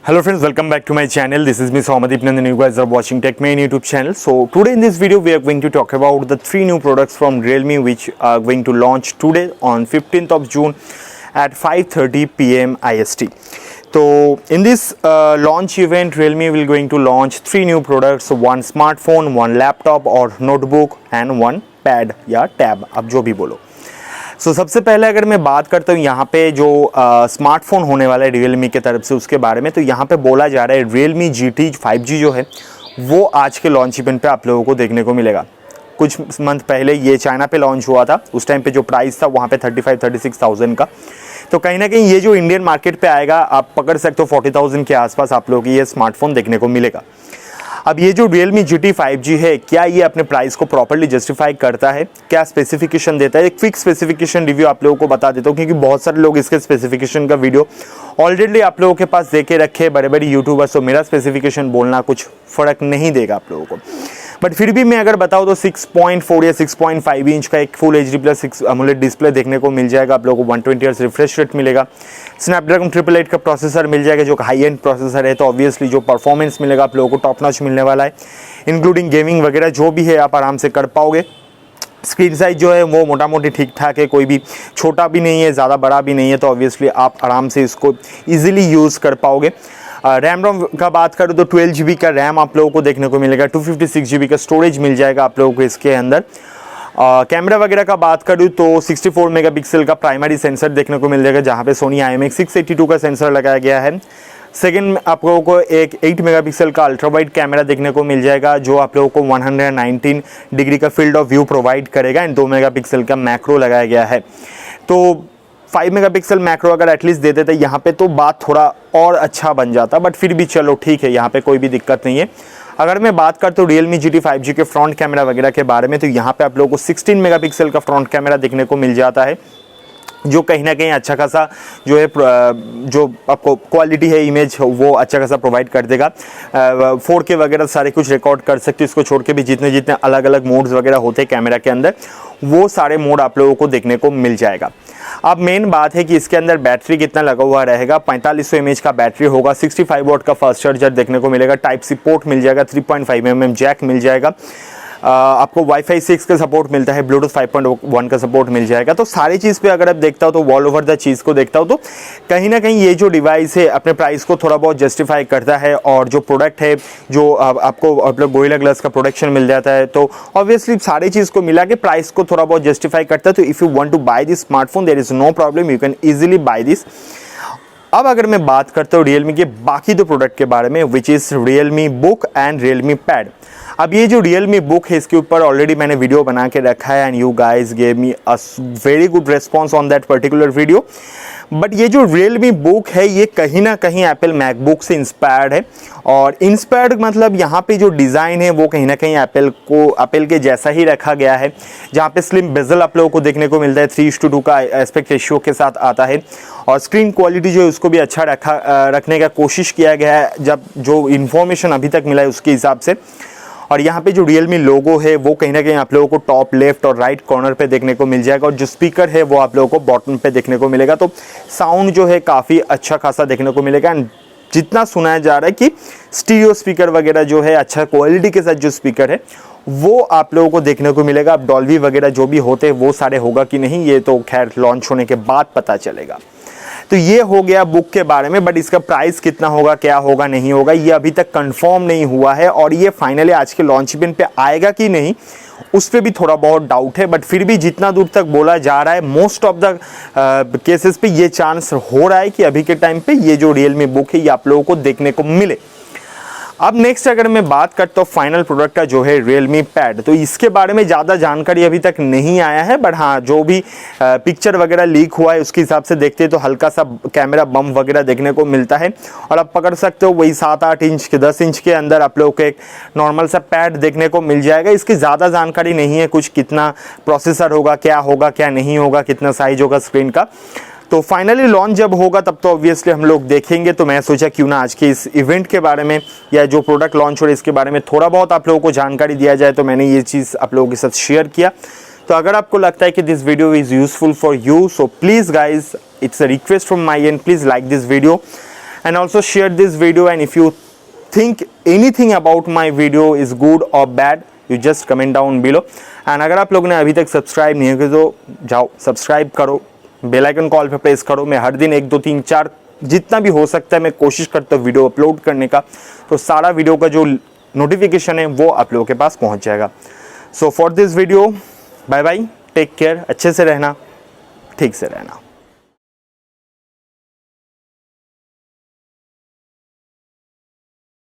Hello friends, welcome back to my channel. This is me Somadeep Nandan. You guys are watching Tech Main YouTube channel. So today in this video we are going to talk about the three new products from Realme which are going to launch today on 15th of June at 5:30 p.m. IST. So in this launch event, Realme will going to launch three new products: one smartphone, one laptop or notebook, and one pad या tab, आप जो भी बोलो. सबसे पहले अगर मैं बात करता हूँ यहाँ पे जो स्मार्टफोन होने वाला है Realme की तरफ से उसके बारे में, तो यहाँ पे बोला जा रहा है Realme GT 5G जो है वो आज के लॉन्च इवेंट पे आप लोगों को देखने को मिलेगा. कुछ मंथ पहले ये चाइना पे लॉन्च हुआ था, उस टाइम पे जो प्राइस था वहाँ पे 35-36,000 का. तो कहीं ना कहीं ये जो इंडियन मार्केट पे आएगा आप पकड़ सकते हो 40,000 के आसपास आप लोगों को ये स्मार्टफोन देखने को मिलेगा. अब ये जो Realme GT 5G है, क्या ये अपने प्राइस को प्रॉपर्ली जस्टिफाई करता है, क्या स्पेसिफिकेशन देता है? एक क्विक स्पेसिफिकेशन रिव्यू आप लोगों को बता देता हूँ, क्योंकि बहुत सारे लोग इसके स्पेसिफिकेशन का वीडियो ऑलरेडी आप लोगों के पास देके रखे बड़े बड़े यूट्यूबर्स. तो मेरा स्पेसिफिकेशन बोलना कुछ फ़र्क नहीं देगा आप लोगों को, बट फिर भी मैं अगर बताऊँ तो 6.4 या 6.5 इंच का एक फुल HD+ AMOLED डिस्प्ले देखने को मिल जाएगा आप लोगों को. 120 हर्ट्ज रिफ्रेश रेट मिलेगा. स्नैपड्रैगन 888 का प्रोसेसर मिल जाएगा जो हाई एंड प्रोसेसर है, तो ऑब्वियसली जो परफॉर्मेंस मिलेगा आप लोगों को टॉप नॉच मिलने वाला है. इंक्लूडिंग गेमिंग वगैरह जो भी है आप आराम से कर पाओगे. स्क्रीन साइज जो है वो मोटा मोटी ठीक ठाक है, कोई भी छोटा भी नहीं है, ज़्यादा बड़ा भी नहीं है, तो ऑब्वियसली आप आराम से इसको ईजिली यूज़ कर पाओगे. रैम रोम का बात करूँ तो 12 GB का रैम आप लोगों को देखने को मिलेगा. 256 GB का स्टोरेज मिल जाएगा आप लोगों को इसके अंदर. कैमरा वगैरह का बात करूँ तो 64 मेगापिक्सल का प्राइमरी सेंसर देखने को मिल जाएगा, जहाँ पे सोनी IMX682 का सेंसर लगाया गया है. सेकेंड आप लोगों को एक 8 मेगापिक्सल का अल्ट्रा वाइड कैमरा देखने को मिल जाएगा, जो आप लोगों को 119 डिग्री का फील्ड ऑफ व्यू प्रोवाइड करेगा. एंड 2 मेगापिक्सल का मैक्रो लगाया गया है. तो 5 मेगापिक्सल मैक्रो अगर एटलीस्ट दे देते यहाँ पे तो बात थोड़ा और अच्छा बन जाता, बट फिर भी चलो ठीक है, यहाँ पे कोई भी दिक्कत नहीं है. अगर मैं बात करता हूँ Realme GT 5G के फ्रंट कैमरा वगैरह के बारे में, तो यहाँ पे आप लोगों को 16 मेगापिक्सल का फ्रंट कैमरा देखने को मिल जाता है, जो कहीं ना कहीं अच्छा खासा जो है जो आपको क्वालिटी है इमेज वो अच्छा खासा प्रोवाइड कर देगा. 4K वगैरह सारे कुछ रिकॉर्ड कर सकते हो. इसको छोड़ के भी जितने जितने अलग अलग मोड्स वगैरह होते हैं कैमरा के अंदर, वो सारे मोड आप लोगों को देखने को मिल जाएगा. अब मेन बात है कि इसके अंदर बैटरी कितना लगा हुआ रहेगा. 4500 mAh का बैटरी होगा. 65 वाट का फास्ट चार्जर देखने को मिलेगा. टाइप सी पोर्ट मिल जाएगा. 3.5 mm जैक मिल जाएगा. आपको वाईफाई 6 का सपोर्ट मिलता है. ब्लूटूथ 5.1 का सपोर्ट मिल जाएगा. तो सारी चीज़ पे अगर आप देखता हो तो ऑल ओवर द चीज़ को देखता हो तो कहीं ना कहीं ये जो डिवाइस है अपने प्राइस को थोड़ा बहुत जस्टिफाई करता है. और जो प्रोडक्ट है जो आपको आप लोग गोरिल्ला ग्लास का प्रोडक्शन मिल जाता है, तो ऑब्वियसली सारी चीज़ को मिला के प्राइस को थोड़ा बहुत जस्टिफाई करता है. तो if you want to buy this smartphone there is no problem, you can easily buy this. अब अगर मैं बात करता हूँ Realme के बाकी दो प्रोडक्ट के बारे में, which is Realme Book and Realme Pad. अब ये जो Realme Book है इसके ऊपर ऑलरेडी मैंने वीडियो बना के रखा है, and you guys gave me a very good response on that particular video. But ये जो Realme Book है ये कहीं ना कहीं एप्पल मैकबुक से इंस्पायर्ड है. और इंस्पायर्ड मतलब यहाँ पे जो डिज़ाइन है वो कहीं ना कहीं एप्पल के जैसा ही रखा गया है, जहाँ पे स्लिम बेजल आप लोगों को देखने को मिलता है. 3:2 का एस्पेक्ट रेशियो के साथ आता है. और स्क्रीन क्वालिटी जो है उसको भी अच्छा रखने का कोशिश किया गया है, जब जो इन्फॉर्मेशन अभी तक मिला है उसके हिसाब से. और यहाँ पे जो Realme लोगो है वो कहीं ना कहीं आप लोगों को टॉप लेफ्ट और राइट कॉर्नर पे देखने को मिल जाएगा. और जो स्पीकर है वो आप लोगों को बॉटम पे देखने को मिलेगा. तो साउंड जो है काफ़ी अच्छा खासा देखने को मिलेगा. एंड जितना सुनाया जा रहा है कि स्टीरियो स्पीकर वगैरह जो है अच्छा क्वालिटी के साथ जो स्पीकर है वो आप लोगों को देखने को मिलेगा. अब डॉल्बी वगैरह जो भी होते हैं वो सारे होगा कि नहीं, ये तो खैर लॉन्च होने के बाद पता चलेगा. तो ये हो गया बुक के बारे में. बट इसका प्राइस कितना होगा, क्या होगा, नहीं होगा, ये अभी तक कंफर्म नहीं हुआ है. और ये फाइनली आज के लॉन्च इवेंट पे आएगा कि नहीं उस पर भी थोड़ा बहुत डाउट है. बट फिर भी जितना दूर तक बोला जा रहा है मोस्ट ऑफ द केसेस पे ये चांस हो रहा है कि अभी के टाइम पे ये जो Realme बुक है ये आप लोगों को देखने को मिले. अब नेक्स्ट अगर मैं बात करता हूँ फाइनल प्रोडक्ट का जो है Realme Pad, तो इसके बारे में ज़्यादा जानकारी अभी तक नहीं आया है. बट हाँ, जो भी पिक्चर वगैरह लीक हुआ है उसके हिसाब से देखते हैं तो हल्का सा कैमरा बम वगैरह देखने को मिलता है. और आप पकड़ सकते हो वही 7-8 इंच के 10 इंच के अंदर आप लोगों को एक नॉर्मल सा पैड देखने को मिल जाएगा. इसकी ज़्यादा जानकारी नहीं है कुछ, कितना प्रोसेसर होगा, क्या नहीं होगा, कितना साइज होगा स्क्रीन का. तो फाइनली लॉन्च जब होगा तब तो ऑब्वियसली हम लोग देखेंगे. तो मैं सोचा क्यों ना आज के इस इवेंट के बारे में या जो प्रोडक्ट लॉन्च हो रहा है इसके बारे में थोड़ा बहुत आप लोगों को जानकारी दिया जाए. तो मैंने ये चीज़ आप लोगों के साथ शेयर किया. तो अगर आपको लगता है कि this video is useful for you, so please guys, it's a request from my and, please like this video and also share this video, and if you think anything about my video is good or bad, you just comment down below. and अगर आप लोगों ने अभी तक subscribe नहीं किया तो जाओ सब्सक्राइब करो, बेल आइकन कॉल पे प्रेस करो। मैं हर दिन 1 2 3 4 जितना भी हो सकता है मैं कोशिश करता हूँ वीडियो अपलोड करने का, तो सारा वीडियो का जो नोटिफिकेशन है वो आप लोगों के पास पहुँच जाएगा। So for this video bye bye, take care, अच्छे से रहना, ठीक से रहना।